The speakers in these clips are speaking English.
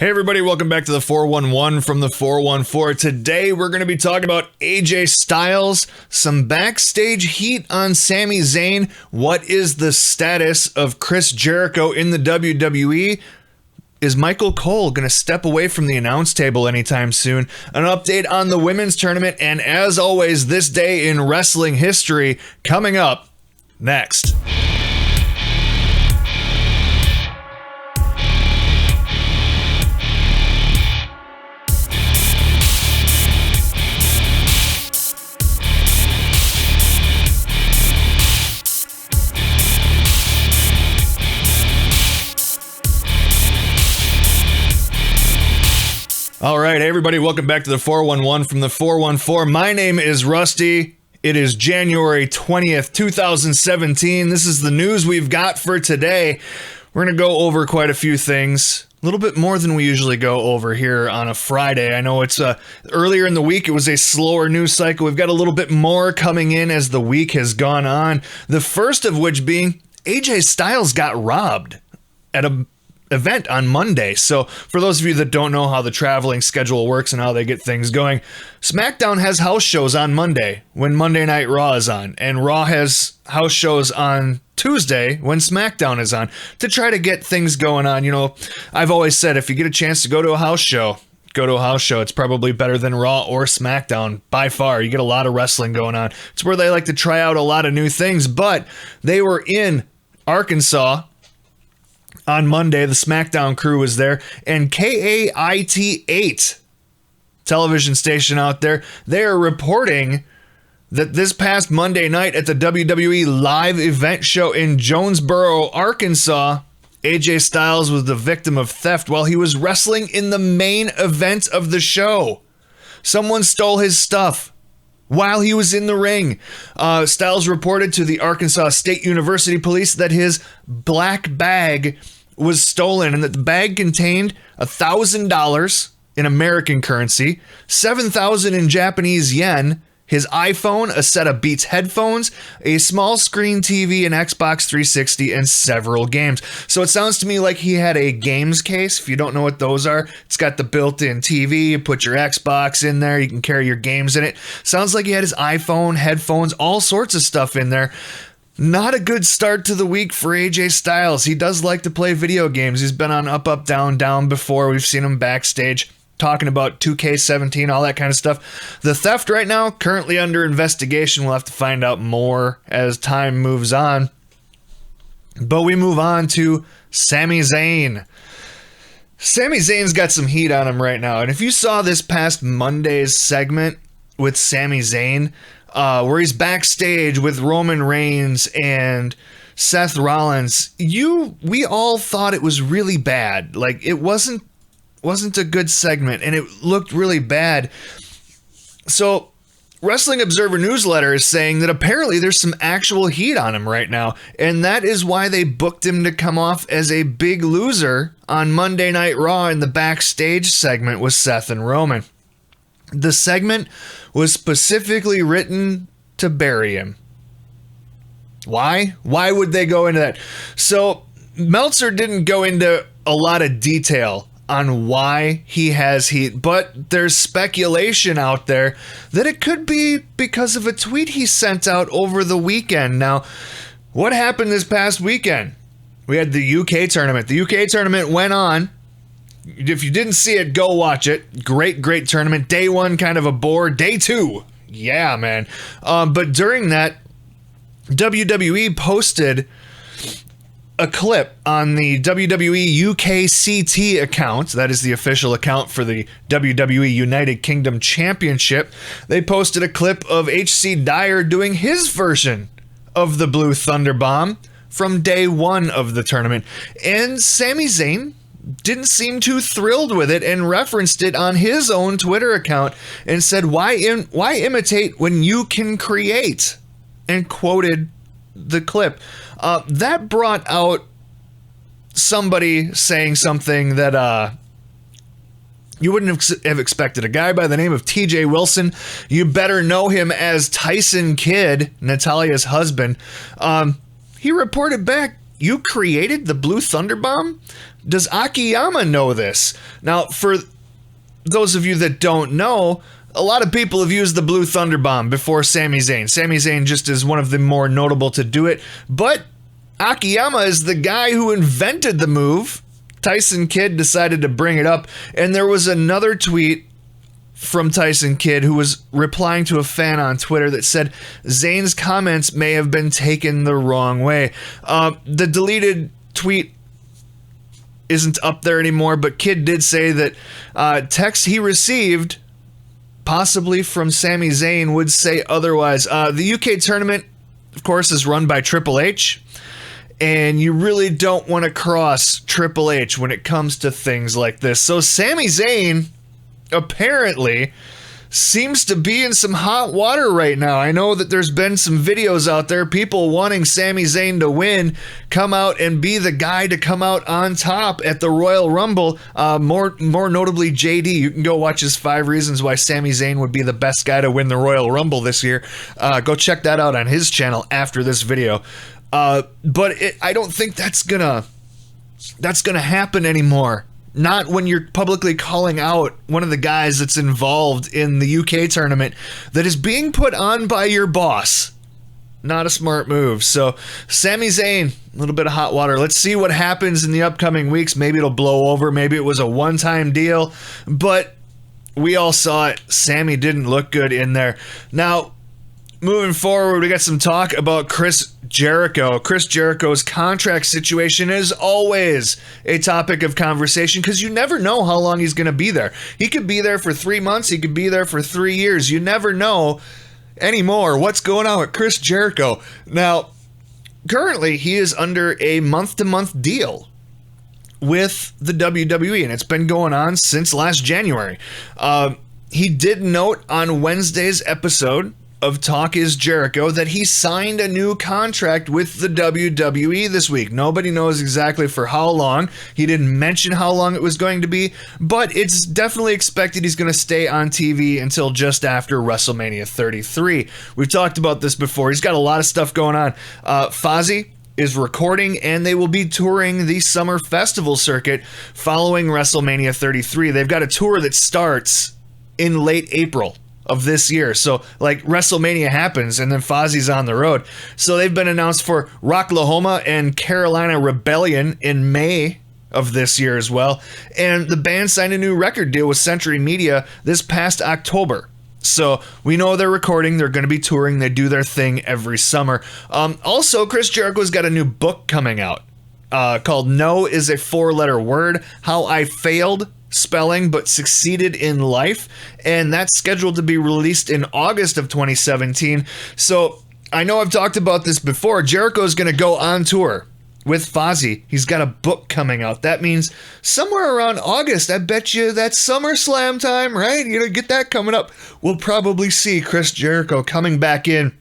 Hey everybody, welcome back to the 411 from the 414. Today we're going to be talking about AJ Styles, some backstage heat on Sami Zayn, what is the status of Chris Jericho in the WWE, is Michael Cole going to step away from the announce table anytime soon, an update on the women's tournament, and as always, this day in wrestling history coming up next. All right, hey everybody, welcome back to the 411 from the 414. My name is Rusty. It is January 20th, 2017. This is the news we've got for today. We're going to go over quite a few things, a little bit more than we usually go over here on a Friday. I know it's earlier in the week, it was a slower news cycle. We've got a little bit more coming in as the week has gone on. The first of which being AJ Styles got robbed at a event on Monday. So for those of you that don't know how the traveling schedule works and how they get things going, SmackDown has house shows on Monday when Monday Night Raw is on, and Raw has house shows on Tuesday when SmackDown is on to try to get things going on. You know, I've always said if you get a chance to go to a house show, go to a house show. It's probably better than Raw or SmackDown by far. You get a lot of wrestling going on. It's where they like to try out a lot of new things, but they were in Arkansas on Monday. The SmackDown crew was there, and KAIT 8 television station out there, they are reporting that this past Monday night at the WWE live event show in Jonesboro, Arkansas, AJ Styles was the victim of theft while he was wrestling in the main event of the show. Someone stole his stuff while he was in the ring. Styles reported to the Arkansas State University Police that his black bag was stolen and that the bag contained $1,000 in American currency, $7,000 in Japanese yen, his iPhone, a set of Beats headphones, a small screen TV, an Xbox 360, and several games. So it sounds to me like he had a games case. If you don't know what those are, it's got the built-in TV. You put your Xbox in there. You can carry your games in it. Sounds like he had his iPhone, headphones, all sorts of stuff in there. Not a good start to the week for AJ Styles. He does like to play video games. He's been on Up, Up, Down, Down before. We've seen him backstage talking about 2K17, all that kind of stuff. The theft right now, currently under investigation. We'll have to find out more as time moves on. But we move on to Sami Zayn. Sami Zayn's got some heat on him right now. And if you saw this past Monday's segment with Sami Zayn, where he's backstage with Roman Reigns and Seth Rollins, we all thought it was really bad. Like, it wasn't a good segment, and it looked really bad. So Wrestling Observer Newsletter is saying that apparently there's some actual heat on him right now, and that is why they booked him to come off as a big loser on Monday Night Raw in the backstage segment with Seth and Roman. The segment was specifically written to bury him. Why? Why would they go into that? So Meltzer didn't go into a lot of detail on why he has heat, but there's speculation out there that it could be because of a tweet he sent out over the weekend. Now, what happened this past weekend? We had the UK tournament. The UK tournament went on. If you didn't see it, go watch it. Great tournament. Day one, kind of a bore. Day two, yeah, man. But during that, WWE posted a clip on the WWE UKCT account. That is the official account for the WWE United Kingdom Championship. They posted a clip of HC Dyer doing his version of the Blue Thunder Bomb from day one of the tournament. And Sami Zayn didn't seem too thrilled with it and referenced it on his own Twitter account and said, why imitate when you can create? And quoted the clip. That brought out somebody saying something that you wouldn't have expected. A guy by the name of TJ Wilson. You better know him as Tyson Kidd, Natalia's husband. He reported back, "You created the Blue Thunder Bomb?" Does Akiyama know this? Now, for those of you that don't know, a lot of people have used the Blue Thunder Bomb before Sami Zayn. Sami Zayn just is one of the more notable to do it, but Akiyama is the guy who invented the move. Tyson Kidd decided to bring it up, and there was another tweet from Tyson Kidd, who was replying to a fan on Twitter that said Zayn's comments may have been taken the wrong way. The deleted tweet isn't up there anymore, but Kidd did say that text he received, possibly from Sami Zayn, would say otherwise. The UK tournament, of course, is run by Triple H, and you really don't want to cross Triple H when it comes to things like this. So Sami Zayn apparently seems to be in some hot water right now. I know that there's been some videos out there, people wanting Sami Zayn to win, come out and be the guy to come out on top at the Royal Rumble. More notably, JD. You can go watch his 5 reasons why Sami Zayn would be the best guy to win the Royal Rumble this year. Go check that out on his channel after this video. But I don't think that's gonna happen anymore. Not when you're publicly calling out one of the guys that's involved in the UK tournament that is being put on by your boss. Not a smart move. So, Sami Zayn, a little bit of hot water. Let's see what happens in the upcoming weeks. Maybe it'll blow over. Maybe it was a one-time deal. But we all saw it. Sami didn't look good in there. Now, moving forward, we got some talk about Chris Jericho. Chris Jericho's contract situation is always a topic of conversation because you never know how long he's going to be there. He could be there for 3 months. He could be there for 3 years. You never know anymore what's going on with Chris Jericho. Now, currently, he is under a month-to-month deal with the WWE, and it's been going on since last January. He did note on Wednesday's episode of Talk is Jericho that he signed a new contract with the WWE this week. Nobody knows exactly for how long. He didn't mention how long it was going to be, but it's definitely expected he's going to stay on TV until just after WrestleMania 33. We've talked about this before. He's got a lot of stuff going on. Fozzy is recording, and they will be touring the Summer Festival circuit following WrestleMania 33. They've got a tour that starts in late April of this year. So like WrestleMania happens and then Fozzy's on the road. So they've been announced for Rocklahoma and Carolina Rebellion in May of this year as well. And the band signed a new record deal with Century Media this past October. So we know they're recording, they're going to be touring, they do their thing every summer. Also, Chris Jericho's got a new book coming out called No is a 4-letter Word, How I Failed Spelling but Succeeded in Life, and that's scheduled to be released in August of 2017. So I know I've talked about this before. Jericho's going to go on tour with Fozzy. He's got a book coming out. That means somewhere around August, I bet you that's SummerSlam time, right? You know, get that coming up. We'll probably see Chris Jericho coming back in,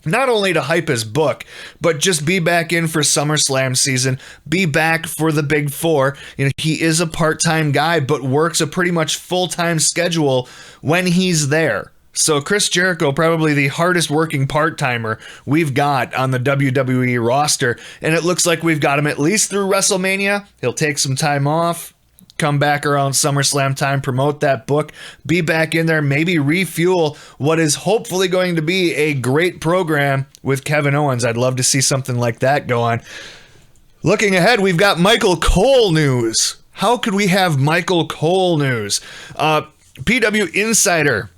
not only to hype his book, but just be back in for SummerSlam season, be back for the Big Four. You know, he is a part-time guy, but works a pretty much full-time schedule when he's there. So Chris Jericho, probably the hardest working part-timer we've got on the WWE roster, and it looks like we've got him at least through WrestleMania. He'll take some time off, come back around SummerSlam time, promote that book, be back in there, maybe refuel what is hopefully going to be a great program with Kevin Owens. I'd love to see something like that go on. Looking ahead, we've got Michael Cole news. How could we have Michael Cole news? PW Insider,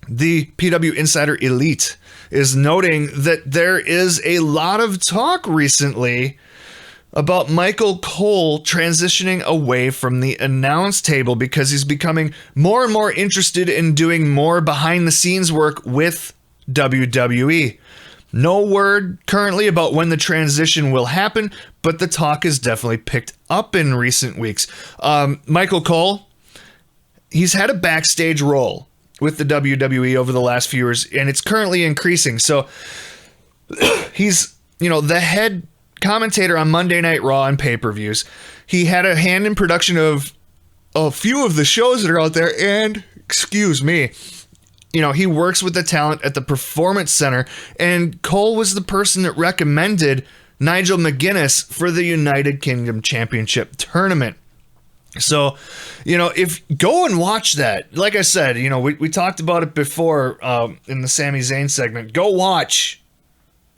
the PW Insider Elite, is noting that there is a lot of talk recently about Michael Cole transitioning away from the announce table because he's becoming more and more interested in doing more behind-the-scenes work with WWE. No word currently about when the transition will happen, but the talk has definitely picked up in recent weeks. Michael Cole, he's had a backstage role with the WWE over the last few years, and it's currently increasing. So he's, the head commentator on Monday Night Raw and pay-per-views. He had a hand in production of a few of the shows that are out there, and excuse me, he works with the talent at the Performance Center, and Cole was the person that recommended Nigel McGuinness for the United Kingdom Championship Tournament. So, if go and watch that. Like I said, we talked about it before in the Sami Zayn segment. Go watch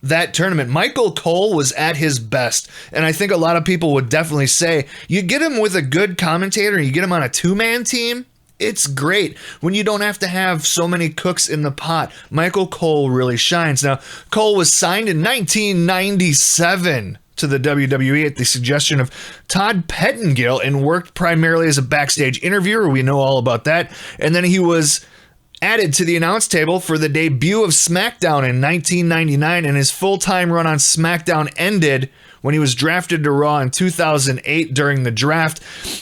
that tournament. Michael Cole was at his best, and I think a lot of people would definitely say you get him with a good commentator, you get him on a two-man team, it's great. When you don't have to have so many cooks in the pot, Michael Cole really shines. Now, Cole was signed in 1997 to the WWE at the suggestion of Todd Pettengill and worked primarily as a backstage interviewer. We know all about that. And then he was added to the announce table for the debut of SmackDown in 1999, and his full-time run on SmackDown ended when he was drafted to Raw in 2008 during the draft,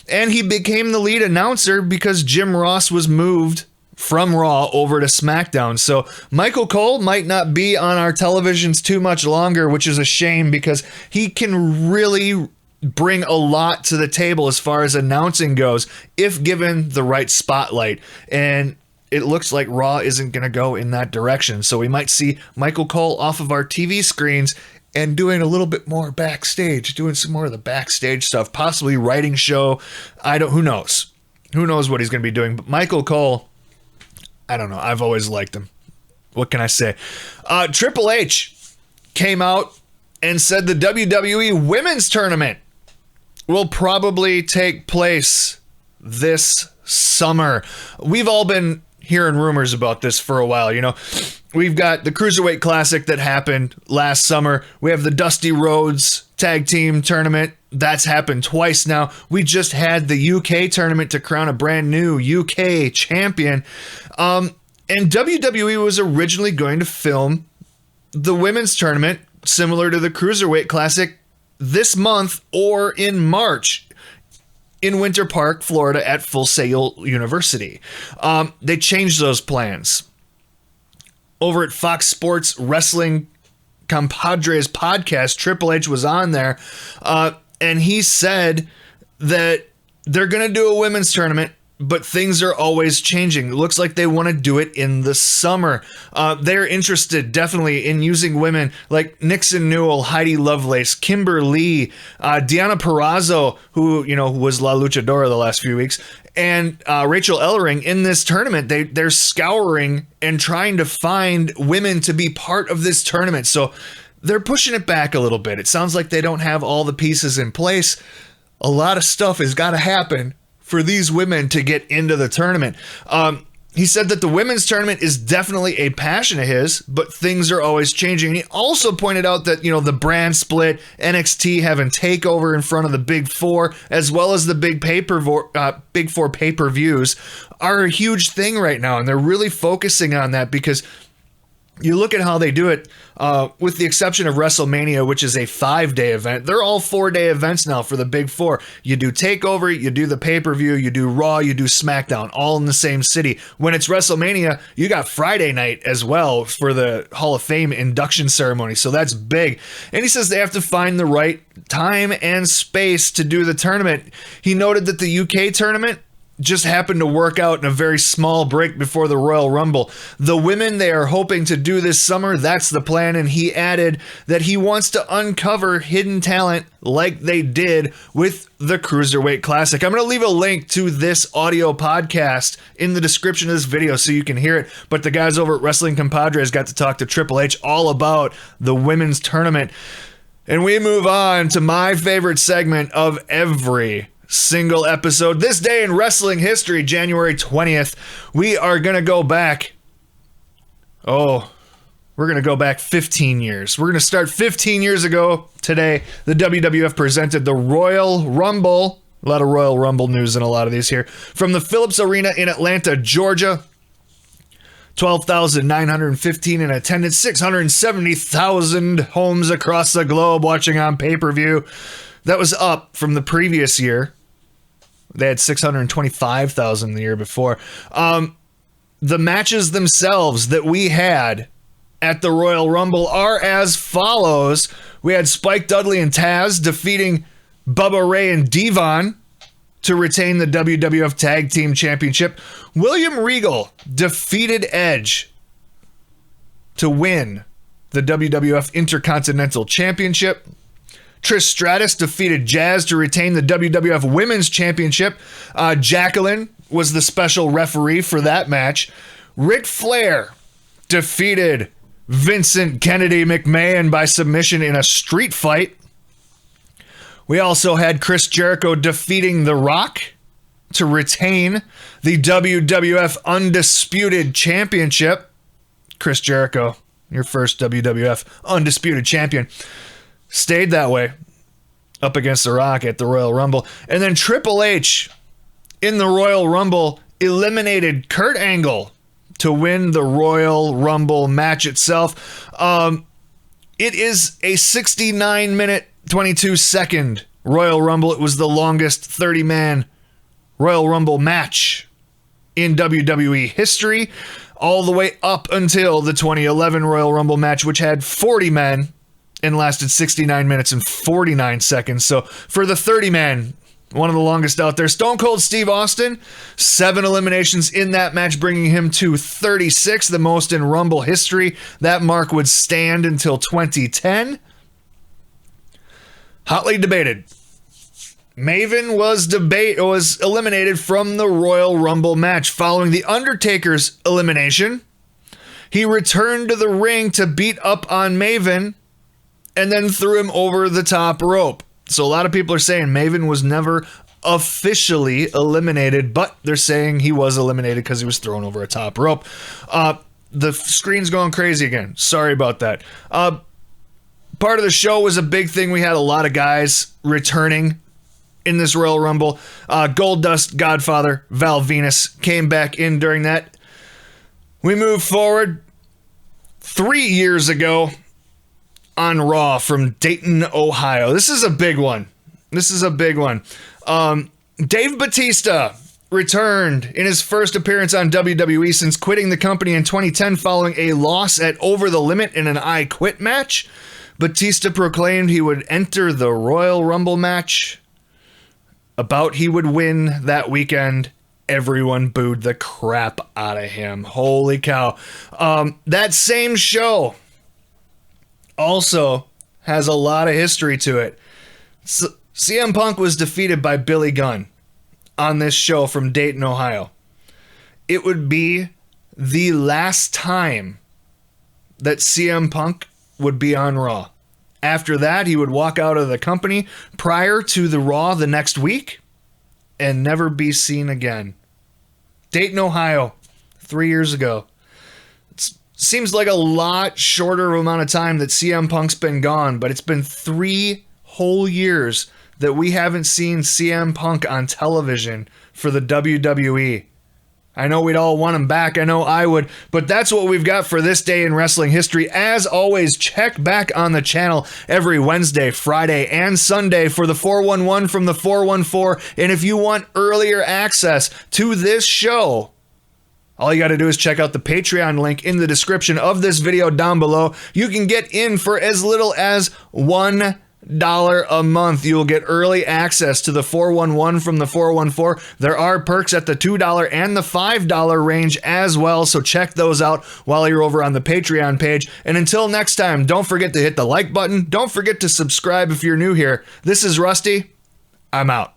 and he became the lead announcer because Jim Ross was moved from Raw over to SmackDown. So Michael Cole might not be on our televisions too much longer, which is a shame because he can really bring a lot to the table as far as announcing goes if given the right spotlight. And it looks like Raw isn't going to go in that direction. So we might see Michael Cole off of our TV screens and doing a little bit more backstage, doing some more of the backstage stuff, possibly writing show. Who knows? Who knows what he's going to be doing? But Michael Cole, I don't know. I've always liked him. What can I say? Triple H came out and said the WWE Women's Tournament will probably take place this summer. We've all been hearing rumors about this for a while. We've got the Cruiserweight Classic that happened last summer. We have the Dusty Rhodes Tag Team Tournament. That's happened twice now. We just had the UK tournament to crown a brand new UK champion. And WWE was originally going to film the women's tournament similar to the Cruiserweight Classic this month or in March in Winter Park, Florida at Full Sail University. They changed those plans. Over at Fox Sports Wrestling Compadres podcast, Triple H was on there, and he said that they're going to do a women's tournament, but things are always changing. It looks like they want to do it in the summer. They're interested definitely in using women like Nixon Newell, Heidi Lovelace, Kimber Lee, Deonna Purrazzo, who was La Luchadora the last few weeks, and Rachel Ellering in this tournament. They're scouring and trying to find women to be part of this tournament. So they're pushing it back a little bit. It sounds like they don't have all the pieces in place. A lot of stuff has got to happen for these women to get into the tournament. He said that the women's tournament is definitely a passion of his, but things are always changing. And he also pointed out that, the brand split, NXT having TakeOver in front of the Big Four, as well as the Big Four pay-per-views are a huge thing right now. And they're really focusing on that because you look at how they do it, with the exception of WrestleMania, which is a 5-day event. They're all 4-day events now for the Big Four. You do TakeOver, you do the pay-per-view, you do Raw, you do SmackDown, all in the same city. When it's WrestleMania, you got Friday night as well for the Hall of Fame induction ceremony. So that's big. And he says they have to find the right time and space to do the tournament. He noted that the UK tournament just happened to work out in a very small break before the Royal Rumble. The women they are hoping to do this summer, that's the plan. And he added that he wants to uncover hidden talent like they did with the Cruiserweight Classic. I'm going to leave a link to this audio podcast in the description of this video so you can hear it. But the guys over at Wrestling Compadres got to talk to Triple H all about the women's tournament. And we move on to my favorite segment of every single episode. This day in wrestling history, January 20th, we are going to go back. We're going to go back 15 years. We're going to start 15 years ago today. The WWF presented the Royal Rumble. A lot of Royal Rumble news in a lot of these here. From the Phillips Arena in Atlanta, Georgia. 12,915 in attendance. 670,000 homes across the globe watching on pay-per-view. That was up from the previous year. They had 625,000 the year before. The matches themselves that we had at the Royal Rumble are as follows. We had Spike Dudley and Taz defeating Bubba Ray and Devon to retain the WWF Tag Team Championship. William Regal defeated Edge to win the WWF Intercontinental Championship. Trish Stratus defeated Jazz to retain the WWF Women's Championship. Jacqueline was the special referee for that match. Ric Flair defeated Vincent Kennedy McMahon by submission in a street fight. We also had Chris Jericho defeating The Rock to retain the WWF Undisputed Championship. Chris Jericho, your first WWF Undisputed Champion, stayed that way up against The Rock at the Royal Rumble. And then Triple H in the Royal Rumble eliminated Kurt Angle to win the Royal Rumble match itself. It is a 69-minute, 22-second Royal Rumble. It was the longest 30-man Royal Rumble match in WWE history, all the way up until the 2011 Royal Rumble match, which had 40 men and lasted 69 minutes and 49 seconds. So for the 30-man, one of the longest out there. Stone Cold Steve Austin, 7 eliminations in that match, bringing him to 36, the most in Rumble history. That mark would stand until 2010. Hotly debated. Maven was eliminated from the Royal Rumble match following The Undertaker's elimination. He returned to the ring to beat up on Maven and then threw him over the top rope. So a lot of people are saying Maven was never officially eliminated, but they're saying he was eliminated because he was thrown over a top rope. The screen's going crazy again. Sorry about that. Part of the show was a big thing. We had a lot of guys returning in this Royal Rumble. Goldust, Godfather, Val Venus came back in during that. We move forward 3 years ago on Raw from Dayton, Ohio. This is a big one. Dave Bautista returned in his first appearance on WWE since quitting the company in 2010 following a loss at Over the Limit in an I Quit match. Batista proclaimed he would enter the Royal Rumble match. About he would win that weekend. Everyone booed the crap out of him. Holy cow. That same show also has a lot of history to it. CM Punk was defeated by Billy Gunn on this show from Dayton, Ohio. It would be the last time that CM Punk would be on Raw. After that, he would walk out of the company prior to the Raw the next week and never be seen again. Dayton, Ohio, 3 years ago. Seems like a lot shorter amount of time that CM Punk's been gone, but it's been 3 whole years that we haven't seen CM Punk on television for the WWE. I know we'd all want him back. I know I would. But that's what we've got for this day in wrestling history. As always, check back on the channel every Wednesday, Friday, and Sunday for the 411 from the 414. And if you want earlier access to this show, all you got to do is check out the Patreon link in the description of this video down below. You can get in for as little as $1 a month. You'll get early access to the 411 from the 414. There are perks at the $2 and the $5 range as well, so check those out while you're over on the Patreon page. And until next time, don't forget to hit the like button. Don't forget to subscribe if you're new here. This is Rusty. I'm out.